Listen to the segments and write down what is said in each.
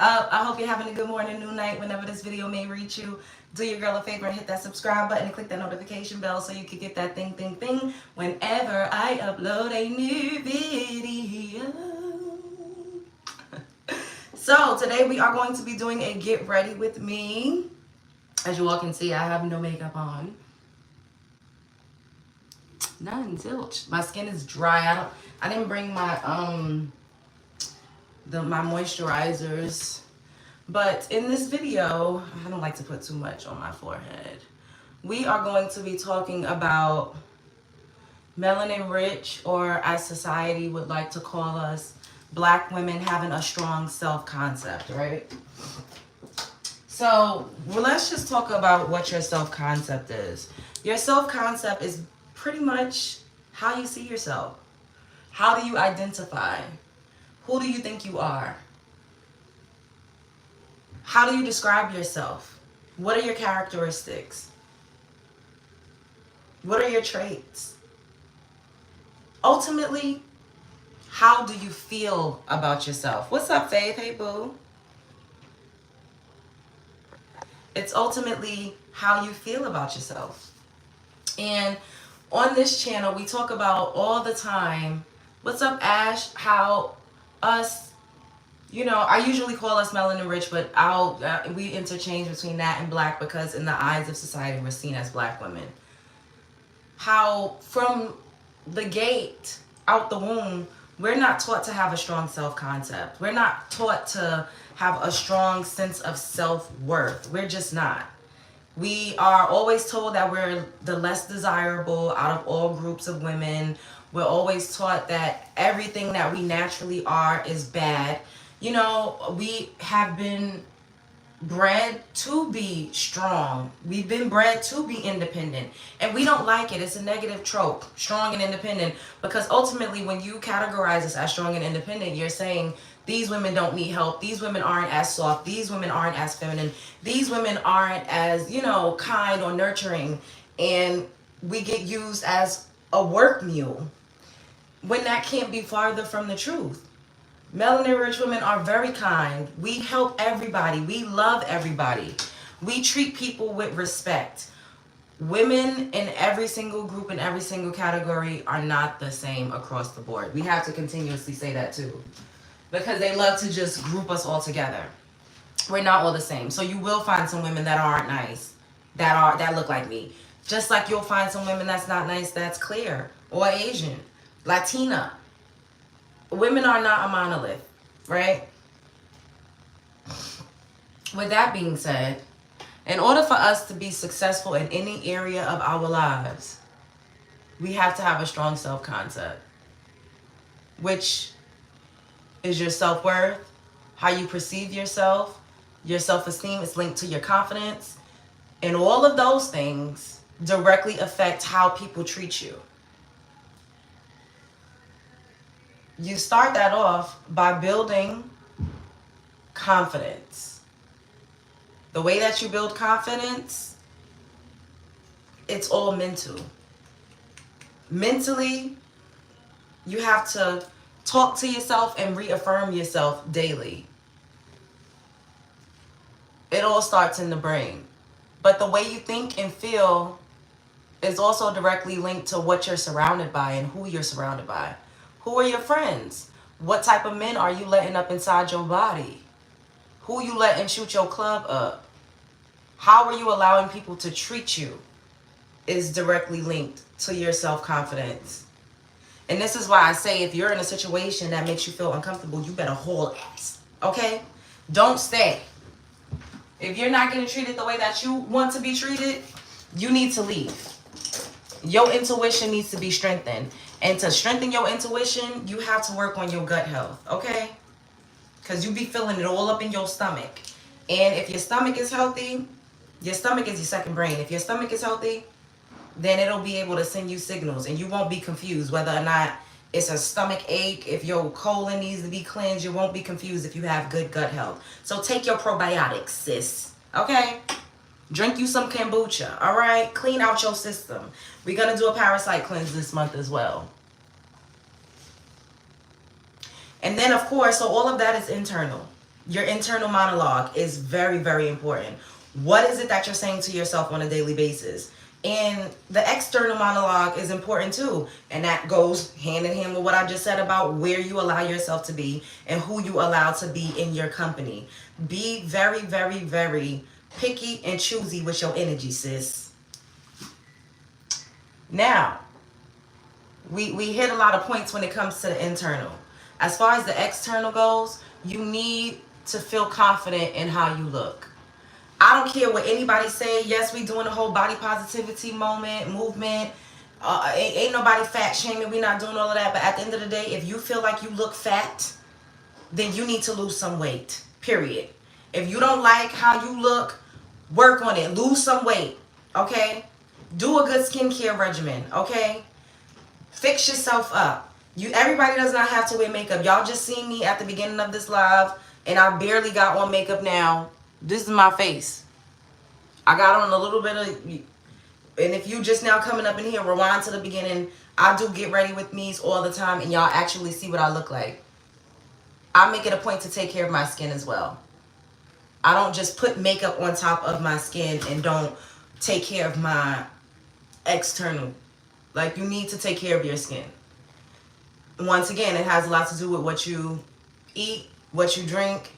up? I hope you're having a good morning, new night, whenever this video may reach you. Do your girl a favor and hit that subscribe button and click that notification bell so you can get that thing whenever I upload a new video. So today we are going to be doing a get ready with me. As you all can see, I have no makeup on. None, zilch. My skin is dry. I didn't bring my my moisturizers. But in this video, I don't like to put too much on my forehead. We are going to be talking about melanin rich, or as society would like to call us, Black women having a strong self-concept, right? So let's just talk about what your self-concept is. Your self-concept is pretty much how you see yourself. How do you identify? Who do you think you are? How do you describe yourself? What are your characteristics? What are your traits? Ultimately, how do you feel about yourself? What's up, Faith? Hey, boo. It's ultimately how you feel about yourself. And on this channel, we talk about all the time, what's up, Ash? How us, you know, I usually call us melanin rich, but we interchange between that and black because in the eyes of society, we're seen as Black women. How from the gate, out the womb, we're not taught to have a strong self-concept. We're not taught to have a strong sense of self-worth. We're just not. We are always told that we're the less desirable out of all groups of women. We're always taught that everything that we naturally are is bad. You know, we have been bred to be strong. We've been bred to be independent. And we don't like it. It's a negative trope, strong and independent. Because ultimately, when you categorize us as strong and independent, you're saying these women don't need help. These women aren't as soft. These women aren't as feminine. These women aren't as, you know, kind or nurturing. And we get used as a work mule when that can't be farther from the truth. Melanin rich women are very kind. We help everybody. We love everybody. We treat people with respect. Women in every single group, in every single category, are not the same across the board. We have to continuously say that too, because they love to just group us all together. We're not all the same. So you will find some women that aren't nice, that look like me. Just like you'll find some women that's not nice, that's clear, or Asian, Latina. Women are not a monolith, right? With that being said, in order for us to be successful in any area of our lives, we have to have a strong self-concept, which is your self-worth, how you perceive yourself, your self-esteem is linked to your confidence, and all of those things directly affect how people treat you. You start that off by building confidence. The way that you build confidence, it's all mental. Mentally, you have to talk to yourself and reaffirm yourself daily. It all starts in the brain. But the way you think and feel is also directly linked to what you're surrounded by and who you're surrounded by. Who are your friends? What type of men are you letting up inside your body? Who you letting shoot your club up? How are you allowing people to treat you is directly linked to your self-confidence. And this is why I say if you're in a situation that makes you feel uncomfortable, you better haul ass, okay? Don't stay. If you're not getting treated the way that you want to be treated, you need to leave. Your intuition needs to be strengthened. And to strengthen your intuition, you have to work on your gut health, okay? Because you be feeling it all up in your stomach. And if your stomach is healthy, your stomach is your second brain. If your stomach is healthy, then it'll be able to send you signals. And you won't be confused whether or not it's a stomach ache. If your colon needs to be cleansed, you won't be confused if you have good gut health. So take your probiotics, sis, okay? Drink you some kombucha, all right? Clean out your system. We're going to do a parasite cleanse this month as well. And then, of course, so all of that is internal. Your internal monologue is very, very important. What is it that you're saying to yourself on a daily basis? And the external monologue is important too. And that goes hand in hand with what I just said about where you allow yourself to be and who you allow to be in your company. Be very, very, very picky and choosy with your energy, sis. Now, we hit a lot of points when it comes to the internal. As far as the external goes, you need to feel confident in how you look. I don't care what anybody say. Yes, we doing the whole body positivity movement. Ain't nobody fat shaming. We not doing all of that. But at the end of the day, if you feel like you look fat, then you need to lose some weight. Period. If you don't like how you look, work on it. Lose some weight. Okay? Do a good skincare regimen. Okay? Fix yourself up. Everybody does not have to wear makeup. Y'all just seen me at the beginning of this live, and I barely got on makeup now. This is my face. I got on a little bit of, and if you just now coming up in here, rewind to the beginning. I do get ready with me's all the time, and y'all actually see what I look like. I make it a point to take care of my skin as well. I don't just put makeup on top of my skin and don't take care of my external. Like, you need to take care of your skin. Once again, it has a lot to do with what you eat, what you drink.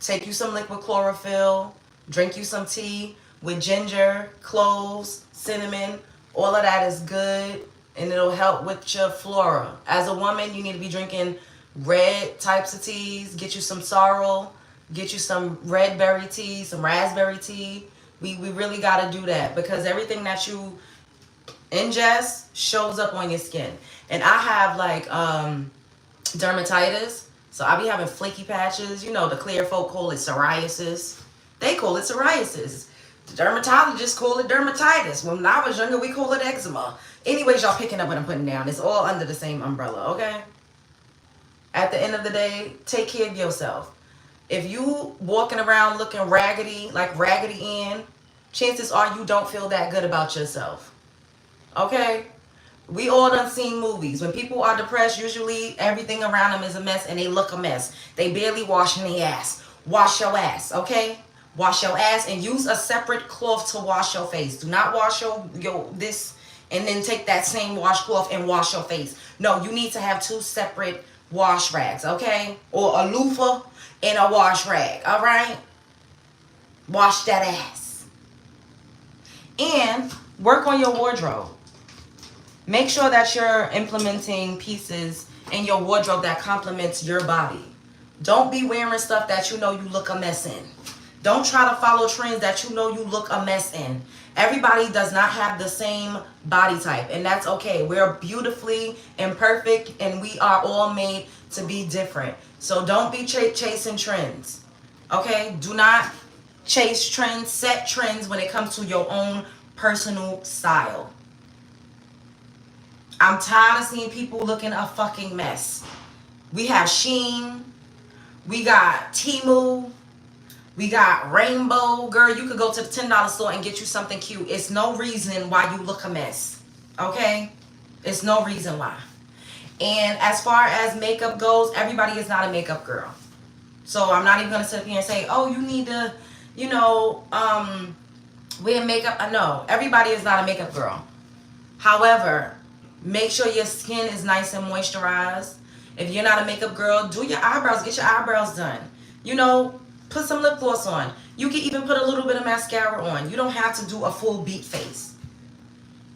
Take you some liquid chlorophyll. Drink you some tea with ginger, cloves, cinnamon. All of that is good, and it'll help with your flora. As a woman, you need to be drinking red types of teas. Get you some sorrel. Get you some red berry tea, some raspberry tea. We really got to do that, because everything that you ingest shows up on your skin. And I have like dermatitis, so I be having flaky patches. You know, the clear folk call it psoriasis. They call it psoriasis. The dermatologists call it dermatitis. When I was younger, we call it eczema. Anyways, y'all picking up what I'm putting down. It's all under the same umbrella, okay? At the end of the day, take care of yourself. If you walking around looking raggedy, like Raggedy Ann, chances are you don't feel that good about yourself. Okay? We all done seen movies. When people are depressed, usually everything around them is a mess and they look a mess. They barely washing their ass. Wash your ass, okay? Wash your ass and use a separate cloth to wash your face. Do not wash your this and then take that same washcloth and wash your face. No, you need to have two separate wash rags, okay? Or a loofah and a wash rag, all right? Wash that ass. And work on your wardrobe. Make sure that you're implementing pieces in your wardrobe that complements your body. Don't be wearing stuff that you know you look a mess in. Don't try to follow trends that you know you look a mess in. Everybody does not have the same body type, and that's okay. We're beautifully imperfect, and we are all made to be different. So don't be chasing trends, okay? Do not chase trends, set trends when it comes to your own personal style. I'm tired of seeing people looking a fucking mess. We have Shein. We got Temu. We got Rainbow. Girl, you could go to the $10 store and get you something cute. It's no reason why you look a mess. Okay? It's no reason why. And as far as makeup goes, everybody is not a makeup girl. So I'm not even going to sit here and say, oh, you need to, wear makeup. No, everybody is not a makeup girl. However, make sure your skin is nice and moisturized. If you're not a makeup girl, do your eyebrows. Get your eyebrows done. Put some lip gloss on. You can even put a little bit of mascara on. You don't have to do a full beat face.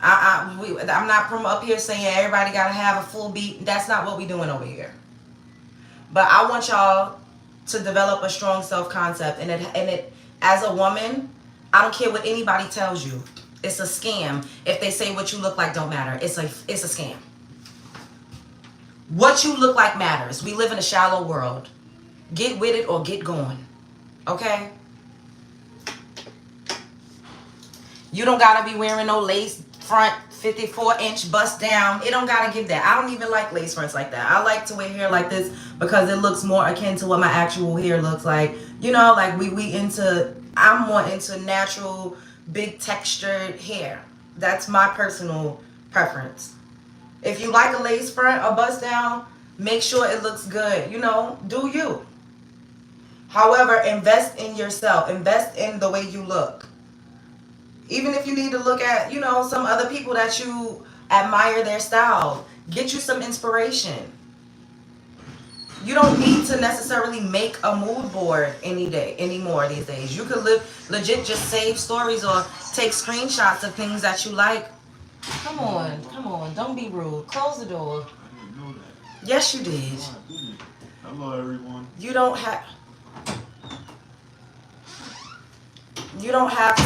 I'm not from up here saying everybody got to have a full beat. That's not what we're doing over here. But I want y'all to develop a strong self-concept. And it, as a woman, I don't care what anybody tells you. It's a scam. If they say what you look like don't matter. It's a scam. What you look like matters. We live in a shallow world. Get with it or get going. Okay? You don't gotta be wearing no lace front 54-inch bust down. It don't gotta give that. I don't even like lace fronts like that. I like to wear hair like this because it looks more akin to what my actual hair looks like. Like I'm more into natural, big textured hair. That's my personal preference. If you like a lace front or bust down, make sure it looks good. Do you. However, invest in yourself. Invest in the way you look. Even if you need to look at, some other people that you admire their style. Get you some inspiration. You don't need to necessarily make a mood board anymore these days. You could legit just save stories or take screenshots of things that you like. Come on, don't be rude. Close the door. I didn't know that. Yes, you did. Hello, everyone. You don't have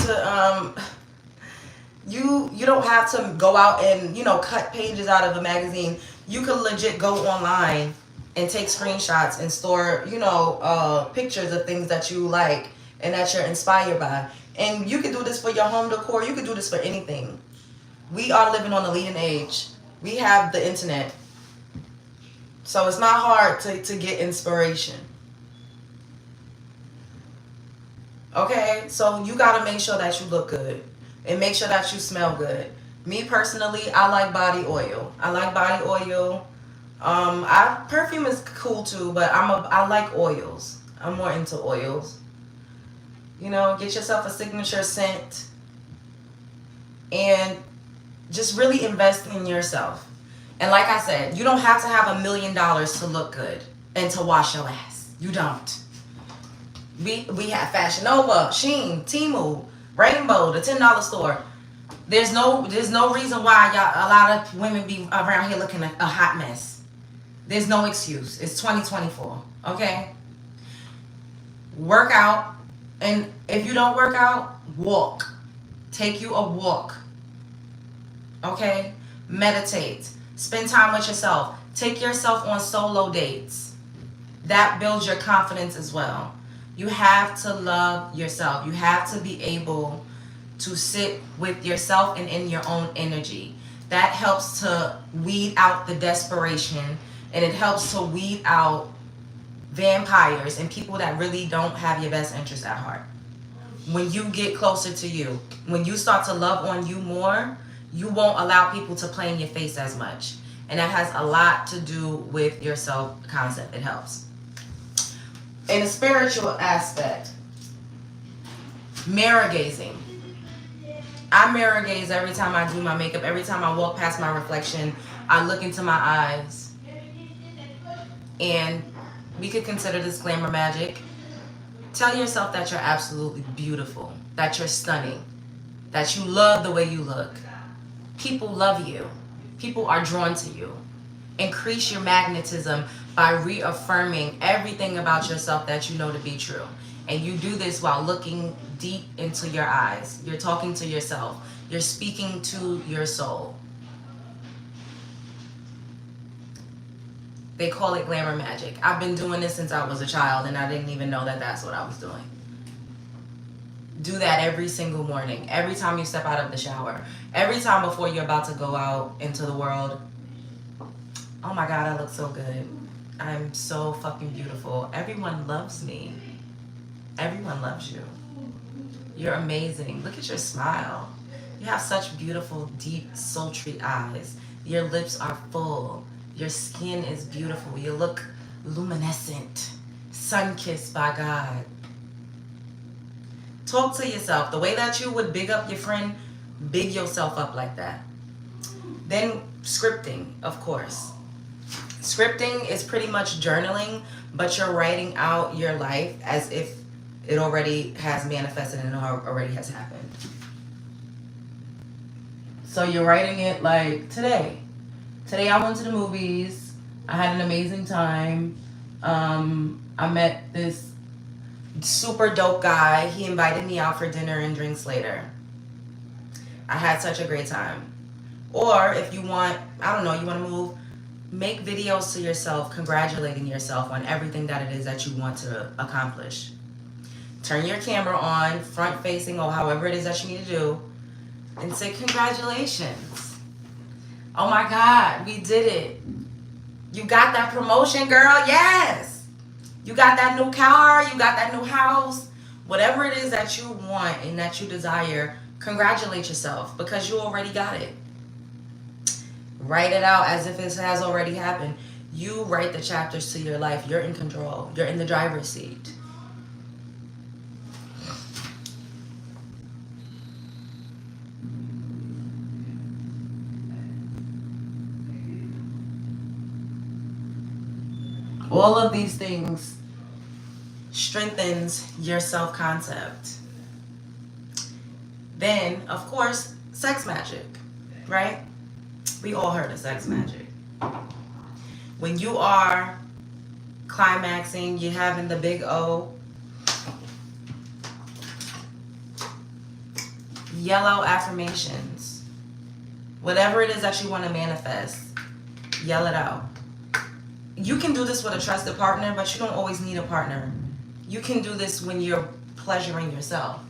to you don't have to go out and cut pages out of a magazine. You could legit go online and take screenshots and store pictures of things that you like and that you're inspired by. And you could do this for your home decor. You could do this for anything. We are living on the leading age. We have the internet, so it's not hard to get inspiration. Okay, so you gotta make sure that you look good and make sure that you smell good. Me personally, I like body oil. Perfume is cool too, but I like oils. I'm more into oils. Get yourself a signature scent and just really invest in yourself. And like I said, you don't have to have $1 million to look good and to wash your ass. You don't. We have Fashion Nova, Shein, Temu, Rainbow, the $10 store. There's no reason why a lot of women be around here looking a hot mess. There's no excuse. It's 2024, okay? Work out, and if you don't work out, walk. Take you a walk, okay? Meditate. Spend time with yourself. Take yourself on solo dates. That builds your confidence as well. You have to love yourself. You have to be able to sit with yourself and in your own energy. That helps to weed out the desperation, and it helps to weed out vampires and people that really don't have your best interest at heart. When you get closer to you, when you start to love on you more, you won't allow people to play in your face as much. And that has a lot to do with your self-concept. It helps. In a spiritual aspect, mirror gazing. I mirror gaze every time I do my makeup. Every time I walk past my reflection, I look into my eyes. And we could consider this glamour magic. Tell yourself that you're absolutely beautiful, that you're stunning, that you love the way you look. People love you. People are drawn to you. Increase your magnetism by reaffirming everything about yourself that you know to be true. And you do this while looking deep into your eyes. You're talking to yourself. You're speaking to your soul. They call it glamour magic. I've been doing this since I was a child, and I didn't even know that that's what I was doing. Do that every single morning. Every time you step out of the shower. Every time before you're about to go out into the world. Oh my God, I look so good. I'm so fucking beautiful. Everyone loves me. Everyone loves you. You're amazing. Look at your smile. You have such beautiful, deep, sultry eyes. Your lips are full. Your skin is beautiful. You look luminescent. Sun-kissed by God. Talk to yourself. The way that you would big up your friend, big yourself up like that. Then scripting, of course. Scripting is pretty much journaling, but you're writing out your life as if it already has manifested and it already has happened. So you're writing it like today. Today I went to the movies. I had an amazing time. I met this super dope guy. He invited me out for dinner and drinks later. I had such a great time. Or if you want, I don't know, you want to move, make videos to yourself, congratulating yourself on everything that it is that you want to accomplish. Turn your camera on, front facing, or however it is that you need to do, and say congratulations. Oh my God, we did it. You got that promotion, girl, yes. You got that new car, you got that new house. Whatever it is that you want and that you desire, congratulate yourself because you already got it. Write it out as if it has already happened. You write the chapters to your life. You're in control. You're in the driver's seat. All of these things strengthens your self-concept. Then, of course, sex magic, right? We all heard of sex magic. When you are climaxing, you're having the big O, yellow affirmations. Whatever it is that you want to manifest, yell it out. You can do this with a trusted partner, but you don't always need a partner. You can do this when you're pleasuring yourself.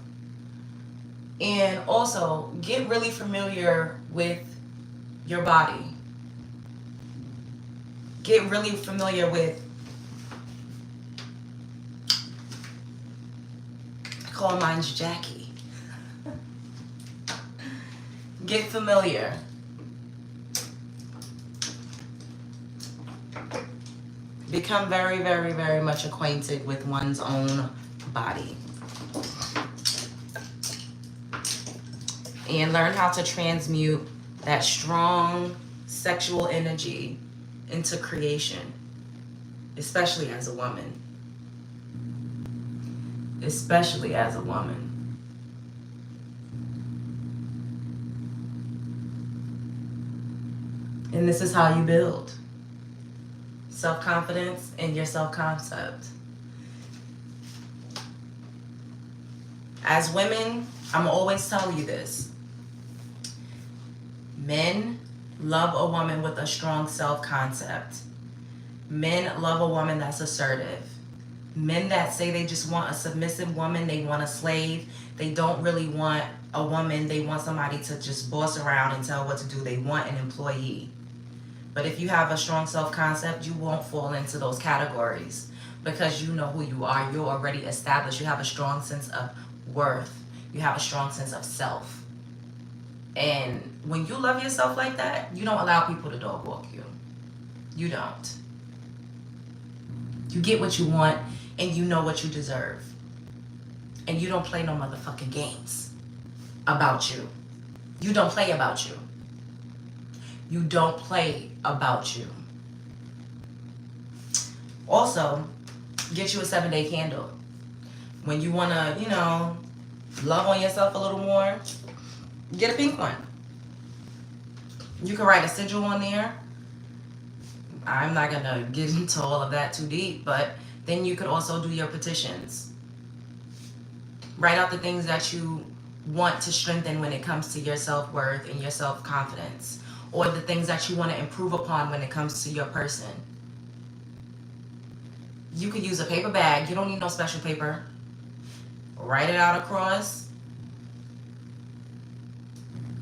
And also, get really familiar with your body. Get really familiar with, I call mine's Jackie. Get familiar. Become very, very, very much acquainted with one's own body. And learn how to transmute that strong sexual energy into creation, especially as a woman. Especially as a woman. And this is how you build self-confidence and your self-concept. As women, I'm always telling you this. Men love a woman with a strong self-concept. Men love a woman that's assertive. Men that say they just want a submissive woman, they want a slave. They don't really want a woman, they want somebody to just boss around and tell what to do. They want an employee. But if you have a strong self-concept, you won't fall into those categories because you know who you are. You're already established. You have a strong sense of worth. You have a strong sense of self. And when you love yourself like that, you don't allow people to dog walk you. You don't. You get what you want and you know what you deserve. And you don't play no motherfucking games about you. You don't play about you. You don't play about you. Also, get you a 7-day candle. When you want to, love on yourself a little more, get a pink one. You can write a sigil on there. I'm not going to get into all of that too deep, but then you could also do your petitions. Write out the things that you want to strengthen when it comes to your self-worth and your self-confidence, or the things that you want to improve upon when it comes to your person. You could use a paper bag. You don't need no special paper. Write it out across.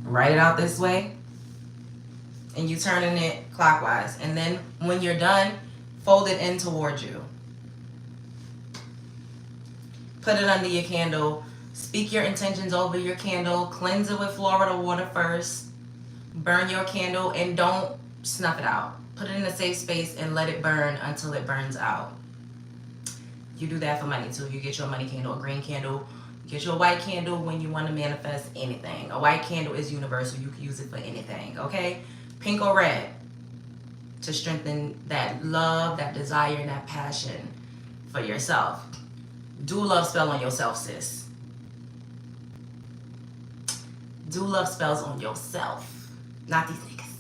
Write it out this way. And you turning it clockwise. And then when you're done, fold it in towards you. Put it under your candle. Speak your intentions over your candle. Cleanse it with Florida water first. Burn your candle and don't snuff it out. Put it in a safe space and let it burn until it burns out. You do that for money too. You get your money candle, a green candle. You get your white candle when you want to manifest anything. A white candle is universal. You can use it for anything, okay? Pink or red to strengthen that love, that desire, and that passion for yourself. Do love spell on yourself, sis. Do love spells on yourself. Not these niggas.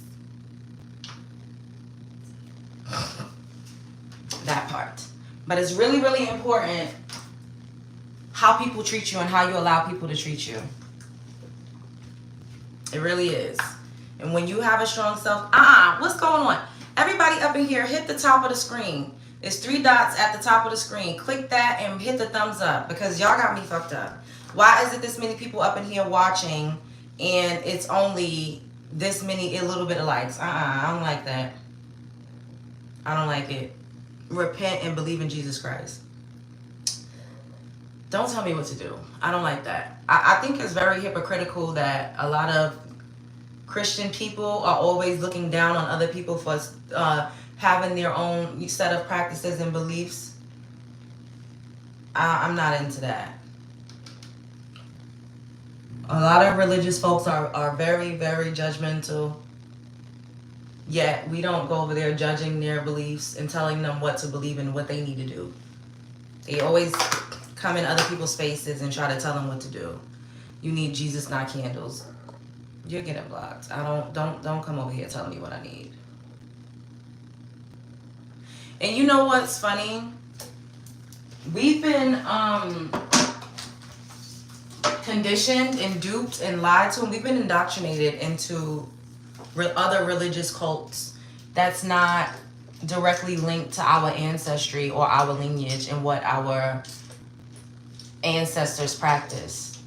That part. But it's really, really important how people treat you and how you allow people to treat you. It really is. And when you have a strong self, what's going on? Everybody up in here, hit the top of the screen. There's 3 dots at the top of the screen. Click that and hit the thumbs up because y'all got me fucked up. Why is it this many people up in here watching and it's only this many, a little bit of likes? I don't like that. I don't like it. Repent and believe in Jesus Christ. Don't tell me what to do. I don't like that. I think it's very hypocritical that a lot of Christian people are always looking down on other people for having their own set of practices and beliefs. I'm not into that. A lot of religious folks are very, very judgmental. Yet we don't go over there judging their beliefs and telling them what to believe and what they need to do. They always come in other people's spaces and try to tell them what to do. You need Jesus, not candles. You're getting blocked. Don't come over here telling me what I need. And you know what's funny? We've been conditioned and duped and lied to, and we've been indoctrinated into other religious cults that's not directly linked to our ancestry or our lineage and what our ancestors practice.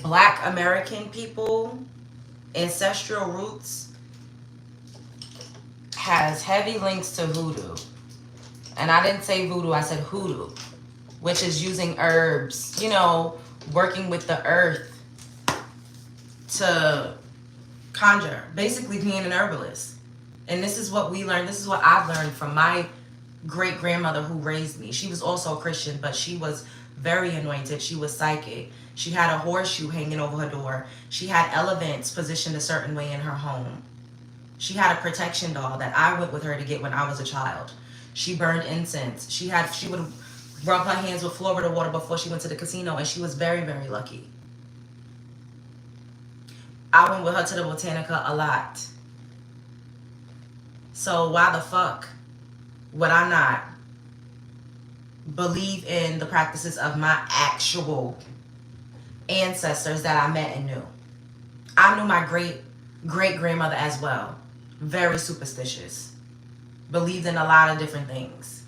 Black American people, ancestral roots, has heavy links to voodoo. And I didn't say voodoo, I said hoodoo, which is using herbs, working with the earth to conjure, basically being an herbalist. And this is what we learned. This is what I've learned from my great grandmother who raised me. She was also a Christian, but she was very anointed. She was psychic. She had a horseshoe hanging over her door. She had elephants positioned a certain way in her home. She had a protection doll that I went with her to get when I was a child. She burned incense. She would rub her hands with Florida water before she went to the casino, and she was very, very lucky. I went with her to the Botanica a lot. So why the fuck would I not believe in the practices of my actual ancestors that I met and knew? I knew my great-grandmother as well. Very superstitious. Believed in a lot of different things.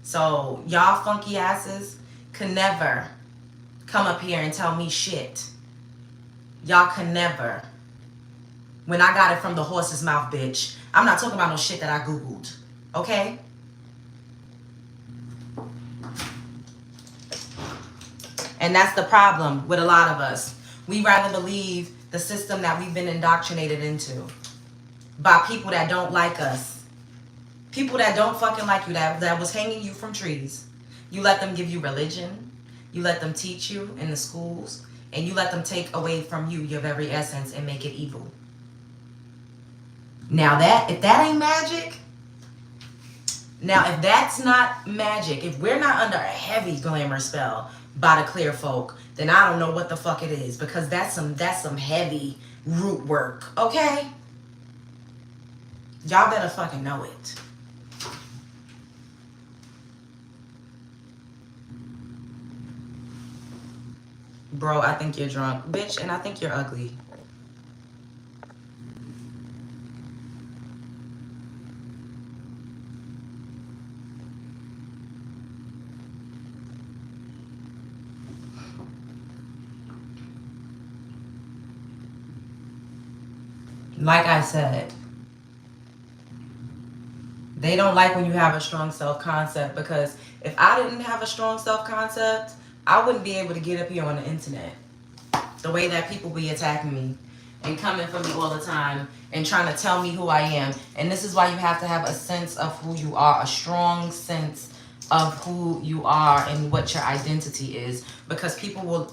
So y'all funky asses can never come up here and tell me shit. Y'all can never. When I got it from the horse's mouth, bitch. I'm not talking about no shit that I Googled. Okay? And that's the problem with a lot of us. We rather believe the system that we've been indoctrinated into by people that don't like us. People that don't fucking like you, that was hanging you from trees. You let them give you religion. You let them teach you in the schools. And you let them take away from you your very essence and make it evil. Now if that ain't magic, now if that's not magic, if we're not under a heavy glamour spell by the clear folk, then I don't know what the fuck it is, because that's some heavy root work, okay? Y'all better fucking know it. Bro, I think you're drunk. Bitch, and I think you're ugly. Like I said, they don't like when you have a strong self-concept, because if I didn't have a strong self-concept, I wouldn't be able to get up here on the internet the way that people be attacking me and coming for me all the time and trying to tell me who I am. And this is why you have to have a sense of who you are, a strong sense of who you are and what your identity is, because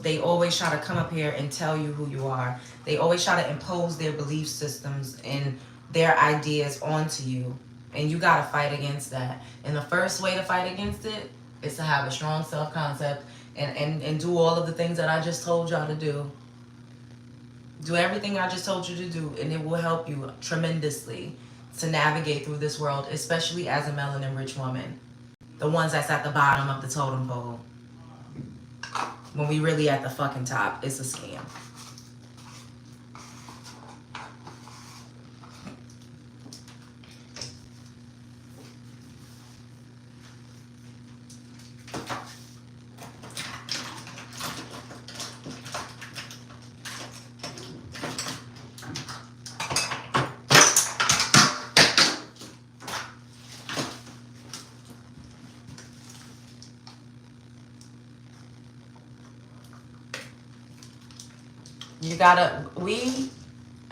they always try to come up here and tell you who you are. They always try to impose their belief systems and their ideas onto you, and you got to fight against that. And the first way to fight against it is to have a strong self-concept and do all of the things that I just told y'all to do. Do everything I just told you to do, and it will help you tremendously to navigate through this world, especially as a melanin-rich woman. The ones that's at the bottom of the totem pole. When we really at the fucking top, it's a scam. We,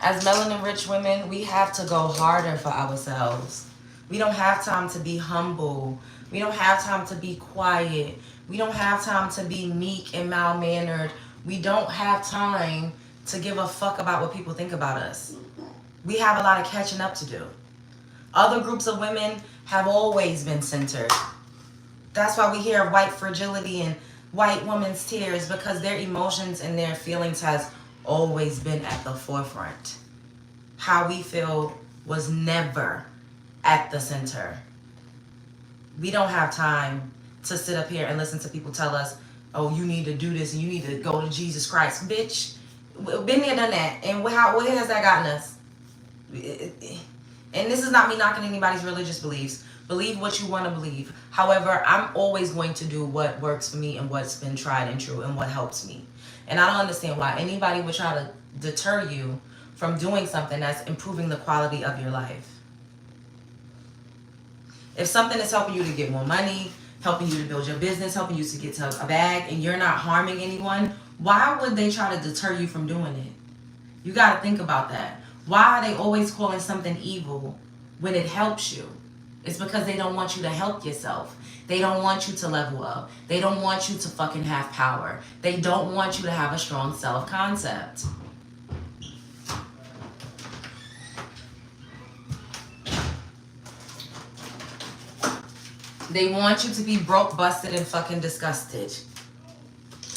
as melanin-rich women, we have to go harder for ourselves. We don't have time to be humble. We don't have time to be quiet. We don't have time to be meek and mild-mannered. We don't have time to give a fuck about what people think about us. We have a lot of catching up to do. Other groups of women have always been centered. That's why we hear of white fragility and white woman's tears, because their emotions and their feelings has always been at the forefront. How we feel was never at the center. We don't have time to sit up here and listen to people tell us, oh, you need to do this and you need to go to Jesus Christ. Bitch, been there, done that. And where has that gotten us? And this is not me knocking anybody's religious beliefs. Believe what you want to believe. However, I'm always going to do what works for me and what's been tried and true and what helps me. And I don't understand why anybody would try to deter you from doing something that's improving the quality of your life. If something is helping you to get more money, helping you to build your business, helping you to get to a bag, and you're not harming anyone, why would they try to deter you from doing it? You got to think about that. Why are they always calling something evil when it helps you? It's because they don't want you to help yourself. They don't want you to level up. They don't want you to fucking have power. They don't want you to have a strong self-concept. They want you to be broke, busted, and fucking disgusted.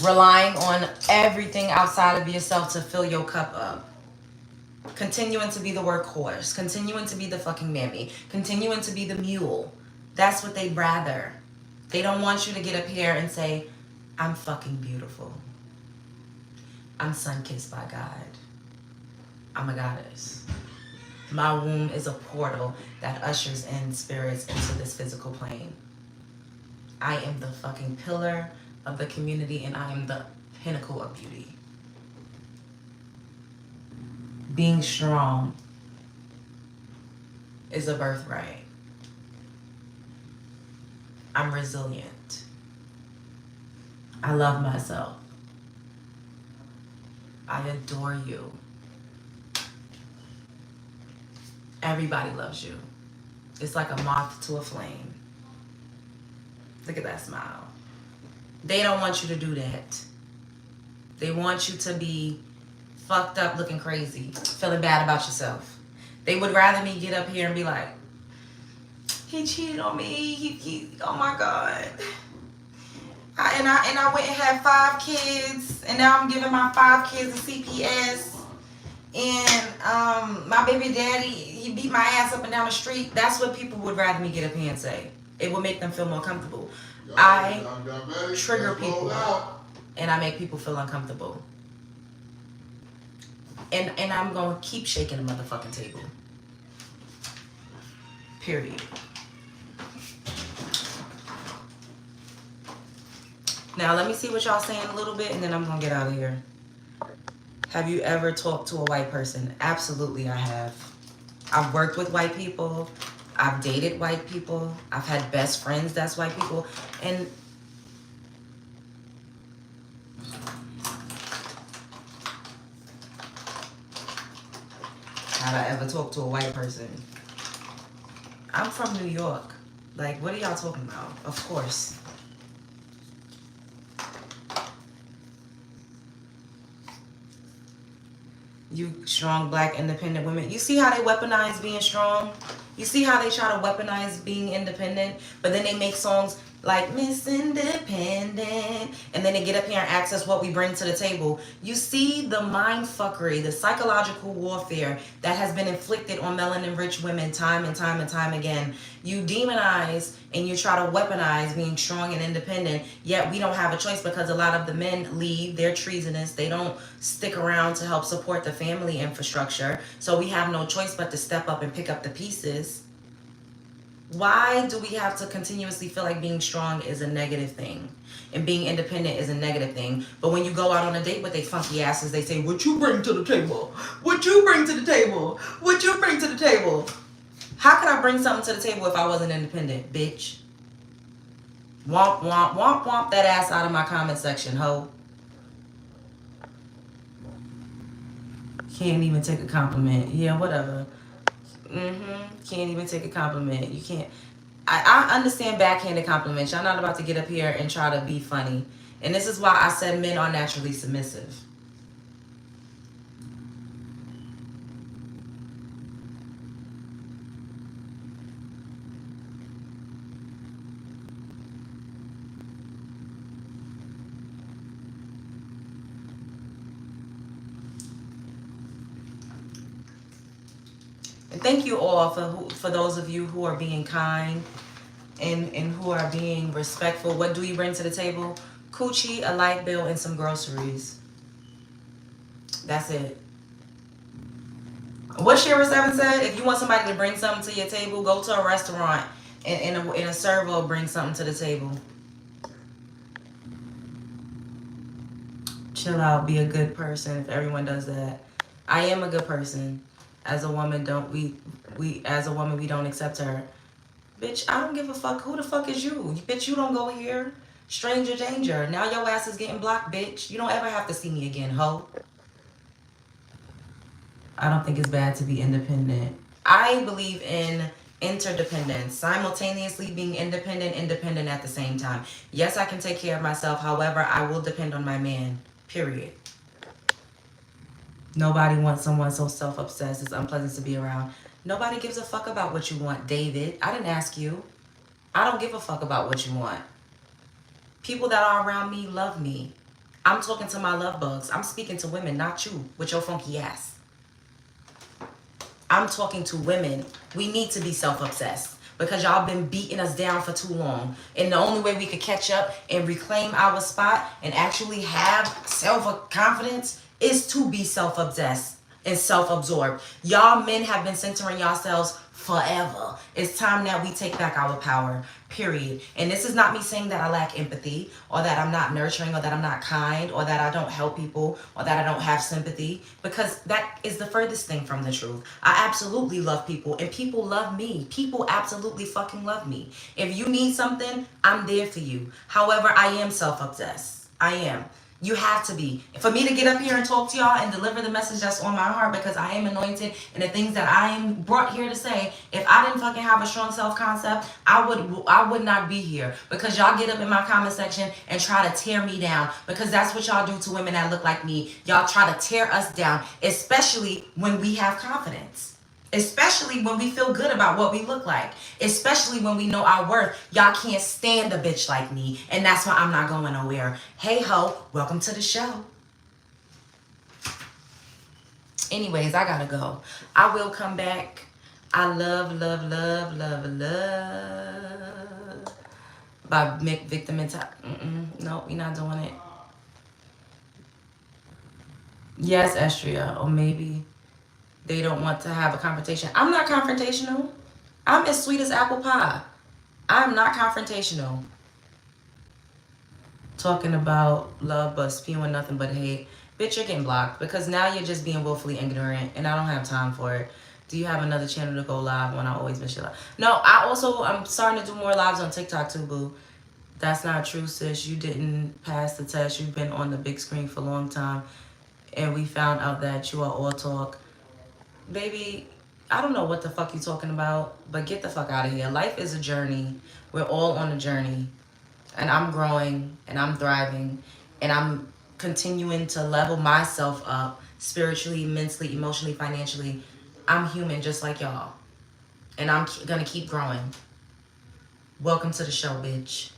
Relying on everything outside of yourself to fill your cup up. Continuing to be the workhorse. Continuing to be the fucking mammy. Continuing to be the mule. That's what they'd rather. They don't want you to get up here and say, I'm fucking beautiful. I'm sun-kissed by God. I'm a goddess. My womb is a portal that ushers in spirits into this physical plane. I am the fucking pillar of the community, and I am the pinnacle of beauty. Being strong is a birthright. I'm resilient. I love myself. I adore you. Everybody loves you. It's like a moth to a flame. Look at that smile. They don't want you to do that. They want you to be fucked up, looking crazy, feeling bad about yourself. They would rather me get up here and be like, he cheated on me, he oh my God. I went and had 5 kids, and now I'm giving my 5 kids a CPS. And my baby daddy, he beat my ass up and down the street. That's what people would rather me get up here and say. It would make them feel more comfortable. I trigger people, and I make people feel uncomfortable. And I'm going to keep shaking the motherfucking table. Period. Now, let me see what y'all saying a little bit, and then I'm going to get out of here. Have you ever talked to a white person? Absolutely, I have. I've worked with white people. I've dated white people. I've had best friends that's white people. And have I ever talked to a white person? I'm from New York. Like, what are y'all talking about? Of course. You strong, black, independent women. You see how they weaponize being strong? You see how they try to weaponize being independent? But then they make songs like Miss Independent. And then they get up here and ask us what we bring to the table. You see the mind fuckery, the psychological warfare that has been inflicted on melanin-rich women time and time and time again. You demonize and you try to weaponize being strong and independent, yet we don't have a choice because a lot of the men leave. They're treasonous. They don't stick around to help support the family infrastructure. So we have no choice but to step up and pick up the pieces. Why do we have to continuously feel like being strong is a negative thing and being independent is a negative thing? But when you go out on a date with they funky asses, they say, what you bring to the table? What you bring to the table? What you bring to the table? How could I bring something to the table if I wasn't independent, bitch? Womp, womp, womp, womp that ass out of my comment section, ho. Can't even take a compliment. Yeah, whatever. Can't even take a compliment. You can't. I understand backhanded compliments. Y'all not about to get up here and try to be funny. And this is why I said men are naturally submissive. thank you all for those of you who are being kind and who are being respectful. What do you bring to the table? Coochie, a light bill, and some groceries. That's it. What Shira 7 said, if you want somebody to bring something to your table, go to a restaurant and a server will bring something to the table. Chill out, be a good person if everyone does that. I am a good person. As a woman, we don't accept her. Bitch, I don't give a fuck. Who the fuck is you? Bitch, you don't go here. Stranger danger. Now your ass is getting blocked, bitch. You don't ever have to see me again, ho. I don't think it's bad to be independent. I believe in interdependence, simultaneously being independent at the same time. Yes, I can take care of myself. However, I will depend on my man, period. Nobody wants someone so self-obsessed. It's unpleasant to be around. Nobody gives a fuck about what you want, David. I didn't ask you. I don't give a fuck about what you want. People that are around me love me. I'm talking to my love bugs. I'm speaking to women, not you, with your funky ass. I'm talking to women. We need to be self-obsessed because y'all been beating us down for too long. And the only way we could catch up and reclaim our spot and actually have self-confidence is to be self-obsessed and self-absorbed. Y'all men have been centering yourselves forever. It's time that we take back our power, period. And this is not me saying that I lack empathy or that I'm not nurturing or that I'm not kind or that I don't help people or that I don't have sympathy, because that is the furthest thing from the truth. I absolutely love people and people love me. People absolutely fucking love me. If you need something, I'm there for you. However, I am self-obsessed. I am. You have to be. For me to get up here and talk to y'all and deliver the message that's on my heart, because I am anointed and the things that I am brought here to say, if I didn't fucking have a strong self-concept, I would not be here, because y'all get up in my comment section and try to tear me down, because that's what y'all do to women that look like me. Y'all try to tear us down, especially when we have confidence. Especially when we feel good about what we look like. Especially when we know our worth. Y'all can't stand a bitch like me. And that's why I'm not going nowhere. Hey ho, welcome to the show. Anyways, I gotta go. I will come back. I love by victim mentality. No, we're not doing it. Yes, Estria, or maybe they don't want to have a confrontation. I'm not confrontational. I'm as sweet as apple pie. I'm not confrontational. Talking about love but spewing nothing but hate. Bitch, you're getting blocked because now you're just being willfully ignorant and I don't have time for it. Do you have another channel to go live when I always miss your live? No, I'm starting to do more lives on TikTok too, boo. That's not true, sis. You didn't pass the test. You've been on the big screen for a long time. And we found out that you are all talk. Baby, I don't know what the fuck you talking about, but get the fuck out of here. Life is a journey. We're all on a journey. And I'm growing and I'm thriving and I'm continuing to level myself up spiritually, mentally, emotionally, financially. I'm human just like y'all. And I'm gonna keep growing. Welcome to the show, bitch.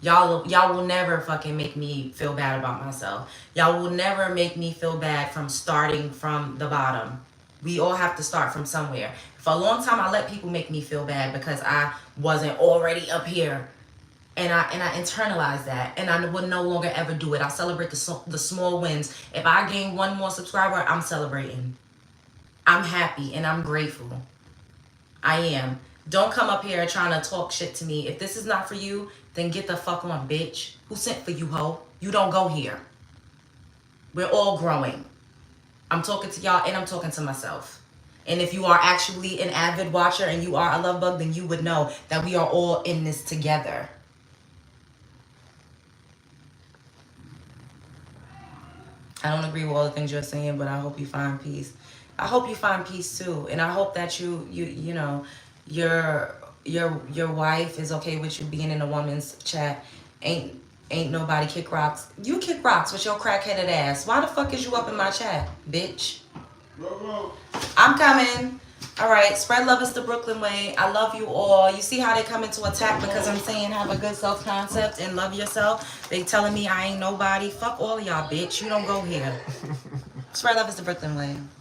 Y'all will never fucking make me feel bad about myself. Y'all will never make me feel bad from starting from the bottom. We all have to start from somewhere. For a long time, I let people make me feel bad because I wasn't already up here. And I internalized that. And I would no longer ever do it. I celebrate the small wins. If I gain one more subscriber, I'm celebrating. I'm happy and I'm grateful. I am. Don't come up here trying to talk shit to me. If this is not for you, then get the fuck on, bitch. Who sent for you, ho? You don't go here. We're all growing. I'm talking to y'all and I'm talking to myself. And if you are actually an avid watcher and you are a love bug, then you would know that we are all in this together. I don't agree with all the things you're saying, but I hope you find peace. I hope you find peace too. And I hope that you know, your wife is okay with you being in a woman's chat. Ain't nobody kick rocks. You kick rocks with your crackheaded ass. Why the fuck is you up in my chat, bitch? I'm coming. All right, spread love is the Brooklyn way. I love you all. You see how they come into attack because I'm saying have a good self-concept and love yourself? They telling me I ain't nobody. Fuck all of y'all, bitch. You don't go here. Spread love is the Brooklyn way.